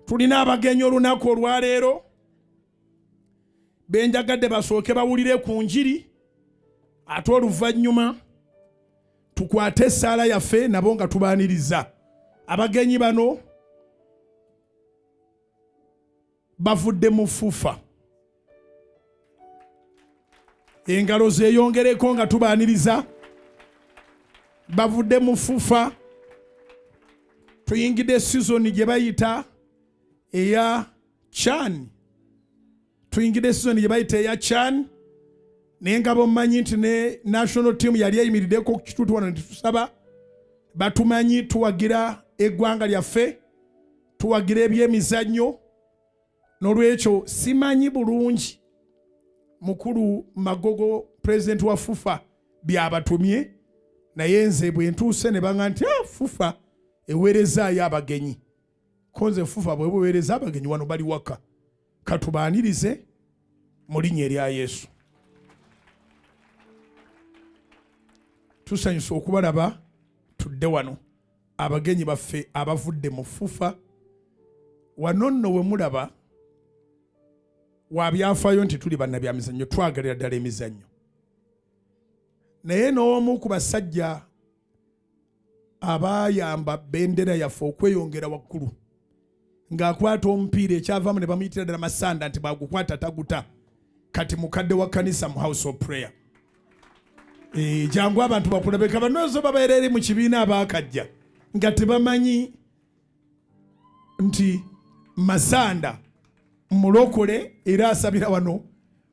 tulina abagenyi olunaku olwaleero benjagadde basooke bawulire ku njiri ate oluvannyuma tukwate essaala yaffe nabo nga tubaaniriza. Abagenyi bano bavudde mu FUFA. Engalo zeeyongereko nga tubaaniriza. Bavudde mu FUFA. Tuyingidde season gye bayita eya CHAN. Tuyingidde season gye bayita eya CHAN. Naye nga bomumanyi nti ne national team yali eyimiriddeko ku kituutu wano netusaba batumanyi tuwagira eggwanga lyaffe, tuwagira ebyemizannyo. N'olwekyo simanyi bulungi mukulu Magogo president wa FUFA byabatumye, naye nze bwe ntuuse ne banga nti FUFA eweerezaayo abagenyi. Konze FUFA bwe buweereza abagenyi wano bali waka. Katubaanirize mu linnya erya Yesu. Tusanyusa okubalaba tudde wano abagenyi baffe abavudde mu FUFA. Wano nno we mulaba wabyafaayo nti tuli bannabyamizannyo, twagalira ddala emizannyo. Naye n'omu ku basajja abayamba bendera yaffe okweyongera waggulu ng'akwata omupiira ekyavaamu ne bamuyitira ddala Masanda nti bagukwata taguta, kati mukadde wa kanisa mu house of prayer. Jangu abantu bakulabeka banoozo babeera eri mu kibiina abaakajja nga tebamanyi nti Masanda mulokole era asabira wano.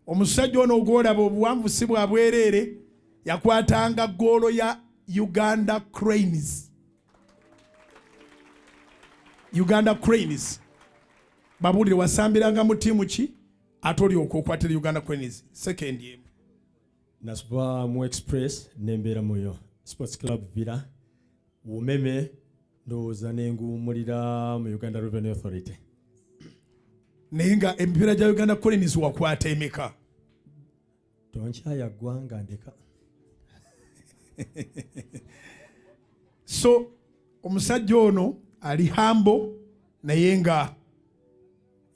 Omusajja ono ogwolaba obuwanvu si bwa bwereere, yakwatanga ggoolo ya Uganda Cranes. Uganda Cranes. Babulire wasambiranga mu tiimu ki ate olyoka okwatira Uganda Cranes second year. Nasuba mu Express nembeera muyo Sports Club Villa Umeme ndowooza nenguwummulira mu Uganda Revenue Authority. Naye nga emipiira gya Uganda Cranes wakwata emeka? Tonkyaya ggwanga ndeka. So omusajja ono ali hambo naye nga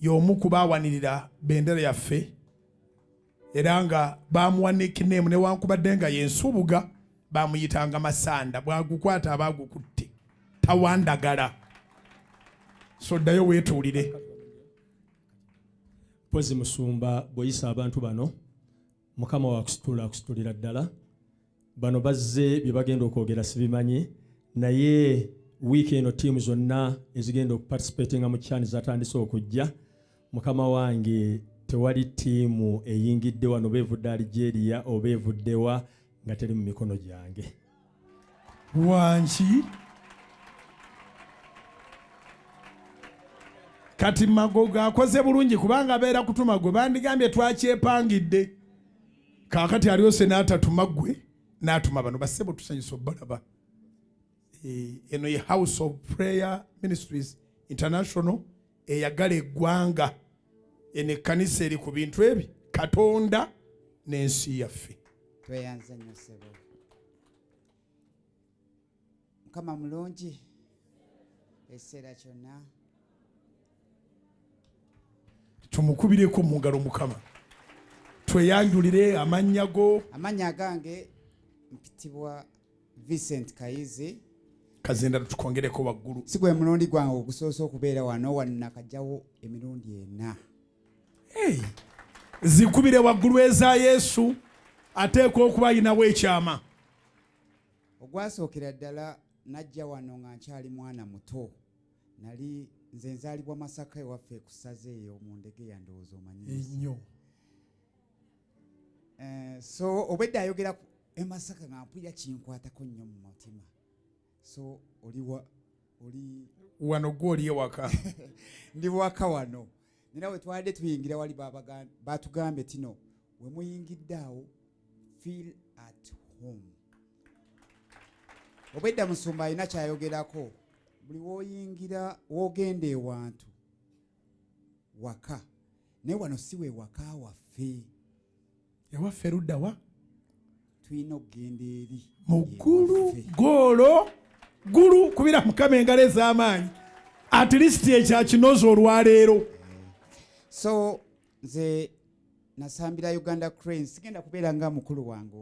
y'omu ku baawanirira bendera yaffe era nga bamuwa nickname newankubadde nga yensubuga bamuyitanga Masanda. Bwagukwata abagukutte tawandagala. So ddayo weetuulire. Pozi Musumba bw'oyisa abantu bano Mukama wakusitula akusitulira ddala. Bano bazze bye bagenda okwogera sibimanyi, naye wiiki eno ttiimu zonna ezigenda okuparticipatinga mu CHAN zatandise okujja. Mukama wange tewali ttiimu eyingidde wano beevudde Algeria oba evuddewa nga teri mu mikono gyange. Wanki kati Magogo akoze bulungi kubanga abeera kutuma gwe bandigambye twakyepangidde. Kaakati aliyo senaata tuma gwe n'atuma bano bassebo tusanyusa obbalaba. Eno ye House of Prayer Ministries International eyagala eggwanga. Eno ekkanisa eri ku bintu ebi Katonda n'ensi yaffe. Tweyanza nnyo ssebo. Mukama mulungi ekiseera kyonna. Tumukubireko mu ngalo Mukama. Tweyanjulire amannya go. Amannya gange mpitibwa Vincent Kayizi. Kazenda tukongereko waggulu. Si gwe mulundi gwange ogusoose okubeera wano nakajjawo emirundi ena. Zikubire waggulu eza Yesu ateekwa okuba ayinawo ekyama. Ogwasookera ddala najja wano nga nkyali mwana muto. Nali nze nzaalibwa Masaka ewaffe ku ssaza eyo mu Ndegeya ndowooza omanyi nnyo. So obwedda ayogera e Masaka nga mpulira kinkwatako nnyo mu mutima. So oli wano gw'oli ewaka. Ndi waka wano. Nina we twadde tuyingira wali batugambye tino we muyingidde awo feel at home. Obwedda Musumba alina kyayogerako. Buli woyingira wogenda ewantu waka naye wano si we waka waffe. Ewaffe ludda wa? Tulina okugenda eri mu ggulu. Goolo gulu kubira Mukama engalo ez'amaanyi. at least ekyakinoza olwaleero. So nze nasambira Uganda Cranes sigenda kubeera nga mukulu wange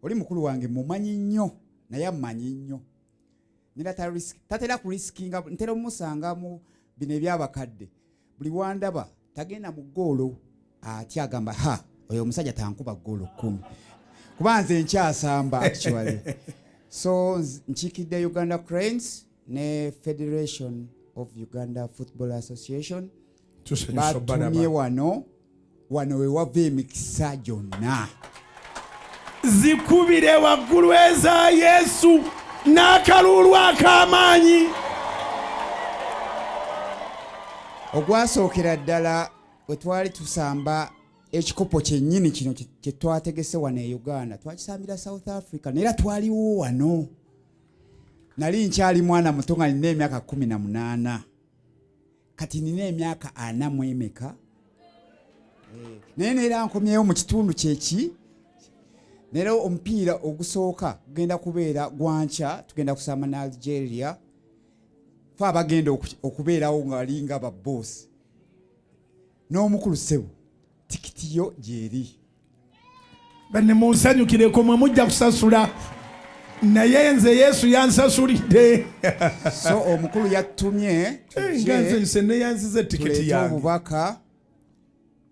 oli mukulu wange mumanyi nnyo naye amanyi nnyo nira tatera ku riskinga ntera omusanga mu bino ebyabakadde buli wandaba tagenda mu ggoolo ati agamba oyo omusajja tankuba ggoolo 10 kuba nze nkyasamba actually. So nkiikidde Uganda Cranes ne Federation of Uganda Football Association batumye wano we wava emikisa gyonna. Zikubire waggulu eza Yesu n'akalulu ak'amaanyi. Ogwasookera ddala bwe twali tusamba ekikopo kyennyini kino kye twategese wano e Uganda twakisambira South Africa neera twaliwo wano. Nali nkyali mwana muto nga nina emyaka 18 kati nina emyaka 4 emeka naye neera nkomyewo mu kitundu kyeki neera omupiira ogusooka gugenda kubeera gwanca tugenda kusamba ne Algeria fe abagenda okubeerawo nga balinga babosi n'omukulu ssebo tikiti yo gyeri banne munsanyukireko mwe mujja kusasula naye nze Yesu yansasulidde. So omukulu yatumye nze neyanzize tikiti yange obubaka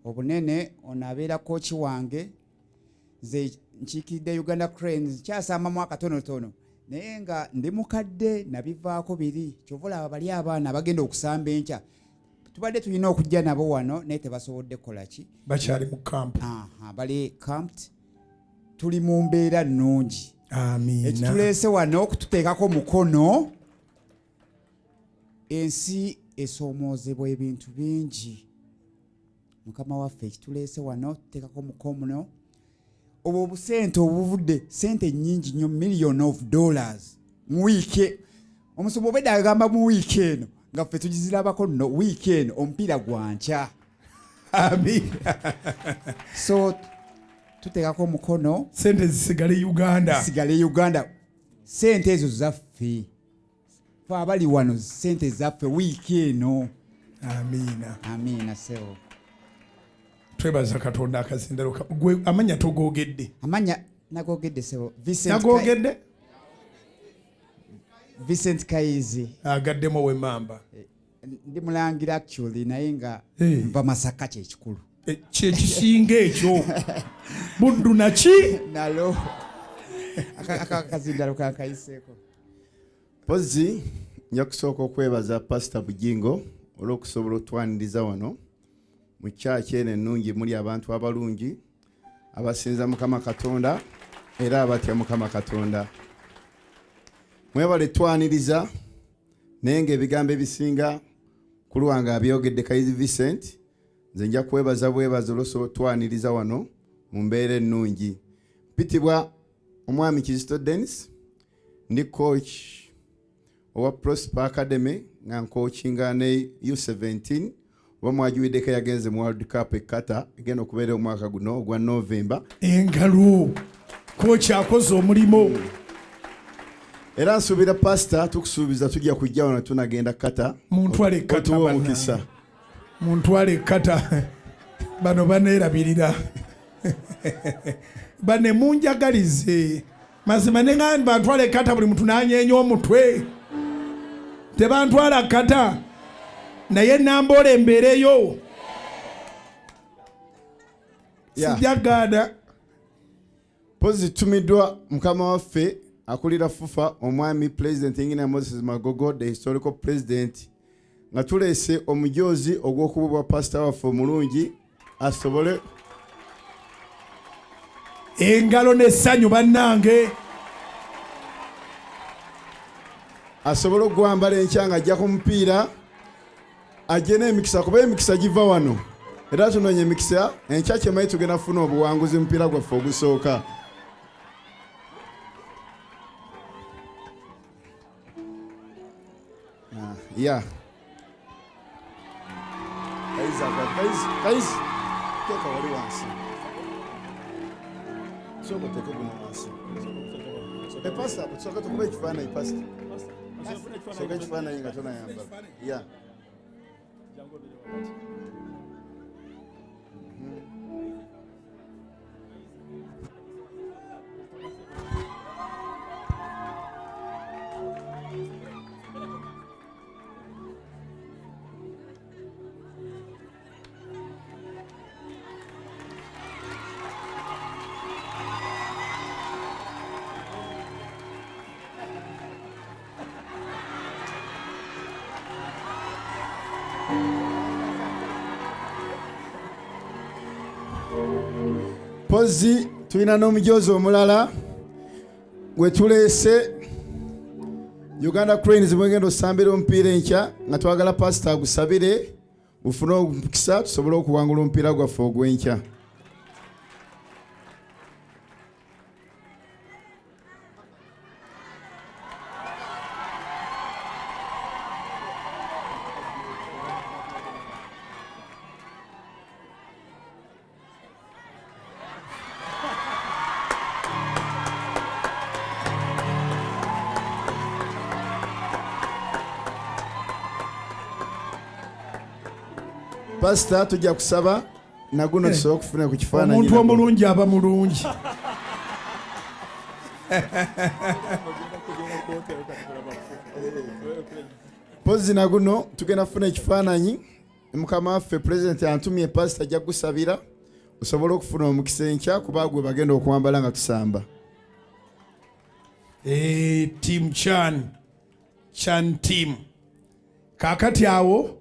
obunene onabeera kochi wange nze nkiikidde Uganda Cranes kyasamba akatonotono naye nga ndi mukadde nabivaako biri kyovula bali abaana bagenda okusamba enkya tubadde tulina okujja nabo wano naye tebasobodde kukola ki bakyali mu camp. Bali camped tuli mu mbeera nnungi. Amiina. Ekituleese wano okututeekako mukono ensi esoomoozebwa ebintu bingi. Mukama waffe ekituleese wano tuteekako mukono obwo obusente obuvudde sente nnyingi nnyo $millions mu wiiki. Omusomo obedde agamba mu wiiki eno nga ffe tugizirabako nno wiiki eno omupiira gwanca. Amiina. So tuteekako mukono sente zisigale Uganda. Sente ezo zaffe fe abali wano sente zaffe wiiki eno. Amiina sebo. Twebaza Katonda akazindalo gwe amanya togogedde. Amanya nagogedde sebo. Vincent Kaizi. Agaddemo we mamba. Ndi mulangira actually naye nga nva Masaka kye kikulu. Kye kisinga ekyo. Buddu naki? Nalo. Akazindalo kankayiseeko. Pozi nyakusooka okwebaza Pastor Bujingo olw'okusobola otwaniriza wano mu church eno ennungi muli abantu abalungi abasinza Mukama Katonda era abatya Mukama Katonda. Mwebale twaniriza naye ng'ebigambo ebisinga ku lwange abyogedde Kaizi Vincent nze nja kwebaza bwebaza olw'okusobola otwaniriza wano mu mbeera ennungi. Mpitibwa omwami Kizito Dennis ndi coach owa Prosper Academy nga nkoachinga ne U17 oba mwajuwiddeko yagenze mu World Cup ekkata egenda okubeera omwaka guno ogwa November. Engalo coach akoze omulimo. Era nsuubira pastor tukusuubiza tujja kujja wano tunagenda kata. Muntwale kata omukisa. Muntwale kata. Bano baneerabirira. Bane munjagalize. Mazima nenga bantwale kata buli muntu nanyeenya omutwe. Tebantwala kata. Naye nambole embeereyo. Sijagada. Pozi tumiddwa Mukama waffe akulira FUFA omwami President Ingina Moses Magogo, the historical president, nga tuleese omujoozi ogw'okububwa pastor waffe omulungi asobole engalo n'essanyu bannange asobole okugwambala enkya nga ajja ku mupiira ajje n'emikisa kuba emikisa giva wano era tunoonya emikisa enkya kyemanyi tugenda kufuna obuwanguzi mupiira gwaffe ogusooka. Yeah. Guys, take a wali wansi. Soko teke buno wansi. Pastor, but soko tukube ekifaananyi pastor. soka ekifaananyi nga tonayambala ya Pozi tulina n'omujoozi omulala gwe tuleese Uganda Cranes bwegenda osambira omupiira enkya nga twagala pasita agusabire bufune omukisa tusobole okuwangula omupiira gwaffe ogw'enkya. Pastor tujja kusaba naguno tusobola okufuna ku kifaananyi. Omuntu omulungi aba mulungi. Pozi naguno tugenda kufuna ekifaananyi mukama waffe President antumye pastor ajja kusabira osobole okufuna omukisa enkya kuba gwe bagenda okuwambala nga tusamba. Team Chan team. Kakati awo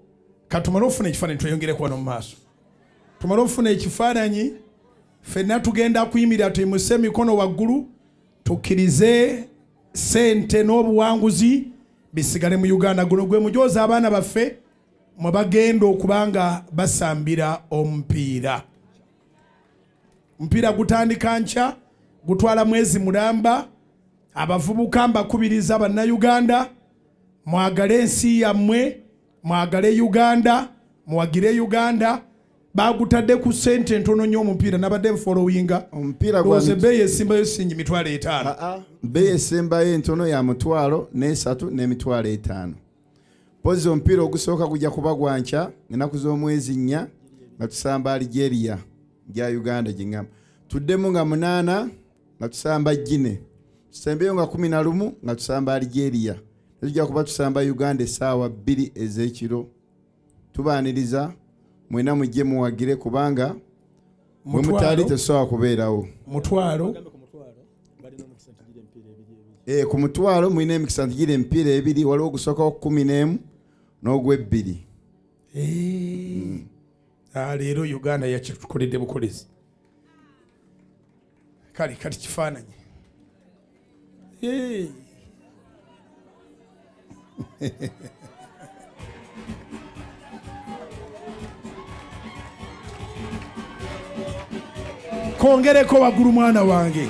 katumala ofuna ekifaananyi tweyongere kuba no mu maaso. Tumala ofuna ekifaananyi ffenna tugenda kuyimirira tuyimuse emikono waggulu tukkirize ssente n'obuwanguzi bisigale mu Uganda. Guno gwe mujoozi abaana baffe mwe bagenda okuba nga basambira omupiira. Omupiira gutandika nkya gutwala mwezi mulamba. Abavubuka mbakubiriza bannayuganda mwagale ensi yammwe, mwagale Uganda, mwagire Uganda. Bagutadde ku ssente ntono nnyo omupiira nabadde followinga. Omupiira gwa beeyi esimbayo singi mitwalo 5. Beeyi esembayo entono ya mutwalo n'esatu n'emitwalo 5. Pozi omupiira ogusooka gujja kuba gwa nkya ennaku z'omwezi 4 nga tusamba Algeria gya Uganda gingamba. Tuddemu nga 8 nga tusamba Guinea. Tusembeyo nga 11 nga tusamba Algeria. Tujja kuba tusamba Uganda essaawa 2 ez'ekiro. Tubaaniriza mwena mujje muwagire kubanga mwe mutali tesobola kubeerawo. Mutwalo ku mutwalo mulina emikisa ntigira emipiira 2 waliwo ogusookawo 11 n'ogw'ebbiri. Leero Uganda yakitukoledde bukolezi. Kati kifaananyi. Kongereko waggulu mwana wange.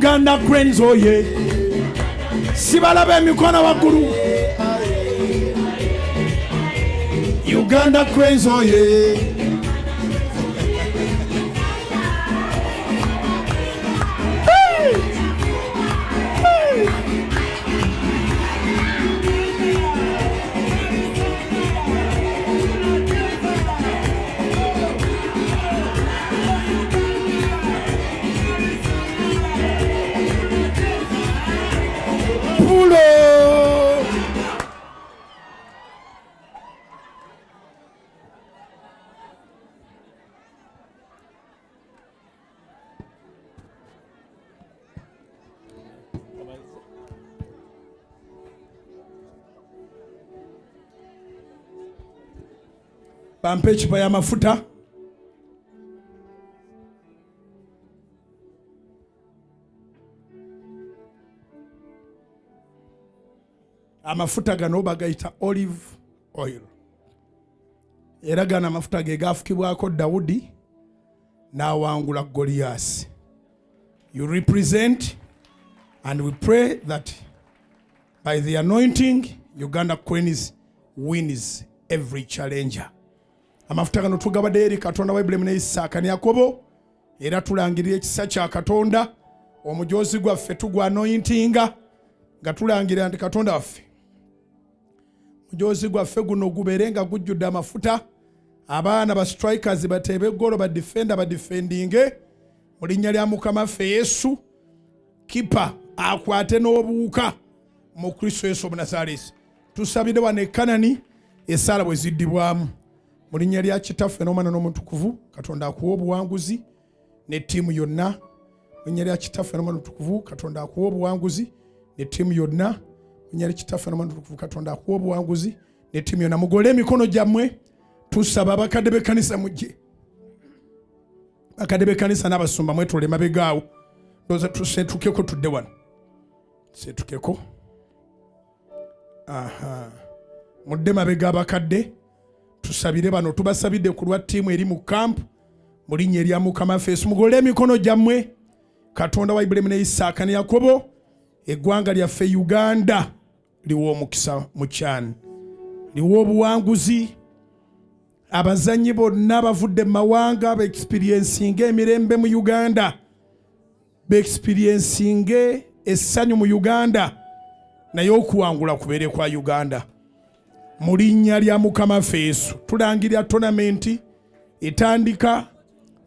Uganda Cranes oye. Sibalabe emikono waggulu. Uganda Cranes oye. bampe ekipa y'amafuta. Amafuta gano bagayita olive oil. Era gano amafuta ge gafukibwako Dawudi n'awangula Goliath. You represent, and we pray that by the anointing, Uganda Cranes wins every challenger. Amafuta gano tugabadde eri Katonda wa Ibrahim ne Isaaka ne Yakobo, era tulangirira ekisa kya Katonda, omujoozi gwaffe tugwa anointinga, nga tulangirira nti Katonda waffe omujoozi gwaffe guno gubeere nga gujjudde amafuta, abaana ba strikers bateebe eggolo, ba defender ba defendinge mu linnya lya Mukama waffe Yesu. Kipa akwate n'obuwuka mu Kristo Yesu Omunazaalesi. Tusabire wano e Kanani esaala bwe ziddibwamu mu linnya lya Kitaffe n'Omwana n'Omutukuvu. Katonda akuwa obuwanguzi ne ttiimu yonna mu linnya lya Kitaffe n'Omwana n'Omutukuvu. Katonda akuwa obuwanguzi ne ttiimu yonna mu linnya lya Kitaffe n'Omwana n'Omutukuvu. Katonda akuwa obuwanguzi ne ttiimu yonna. Mugole emikono gyammwe, tusaba abakadde b'ekkanisa mujje. Bakadde b'ekkanisa n'abasumba mwetole mabegaawo. Ndoza tuseetukeko tudde wano. Seetukeko. Mudde mabega abakadde, tusabire bano, tubasabidde ku lwa ttiimu eri mu kampu mu linnya erya Mukama waffe Yesu. Mugole emikono gyammwe. Katonda wa Ibrahim ne Isaaka ne Yakobo, eggwanga lyaffe Uganda liwa omukisa mu kyani, liwa obuwanguzi. Abazanyi bonna bavudde mu mawanga be-experiencinga emirembe mu Uganda, be-experiencinga essanyu mu Uganda, naye okuwangula kubeere kwa Uganda mu linnya lya Mukama waffe Yesu. Tulangirira tonamenti etandika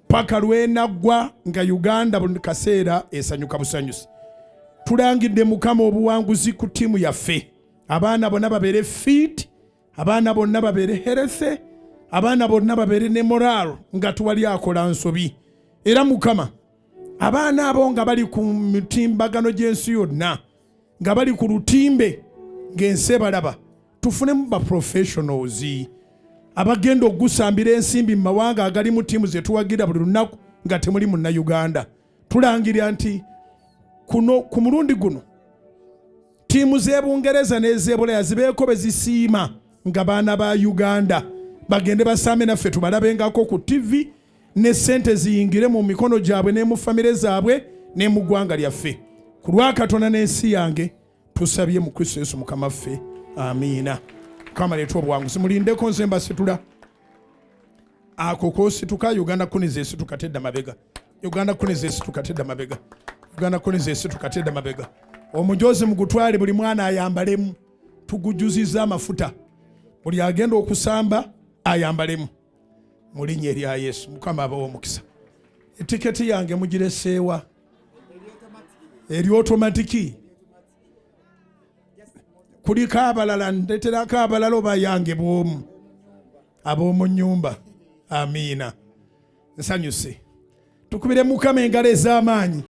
paka lw'enaggwa nga Uganda buli kaseera esanyuka busanyusi. Tulangidde Mukama obuwanguzi ku ttiimu yaffe, abaana bonna babeere fit, abaana bonna babeere healthy, abaana bonna babeere ne moral nga tuwali akola nsobi. Era Mukama, abaana abo nga bali ku mitimbagano gy'ensi yonna, nga bali ku lutimbe ng'ensi balaba, tufunemu ba professionals abagenda okugusambira ensimbi mu mawanga agali mu ttiimu ze tuwagira buli lunaku nga temuli munna Uganda. Tulangirira nti kuno ku mulundi guno ttiimu z'Ebungereza n'ez'Ebulaya zibeeko be zisiima nga baana ba Uganda bagende basambe naffe tubalabengako ku TV, ne sente ziyingire mu mikono gyabwe ne mu famire zaabwe ne mu ggwanga lyaffe. Ku lwa Katonda n'ensi yange tusabye mu Kristo Yesu Mukama waffe. Amiina. Mukama leeta obuwanguzi. Mulindeko nze mbasitula. Ako k'osituka Uganda Cranes esitukatedde mabega. Uganda Cranes esitukatedde mabega. Uganda Cranes esitukatedde mabega. Omujoozi mugutwale buli mwana ayambalemu. Tugujuziza amafuta. Buli agenda okusamba ayambalemu mu linnya erya Yesu. Mukama abawe omukisa. Etiketi yange mugireseewa eri automatiki. Kuliko abalala, ndeterako abalala oba yange bw'omu ab'omu nnyumba. Amiina. Nsanyuse. Tukubire Mukama engalo ez'amaanyi.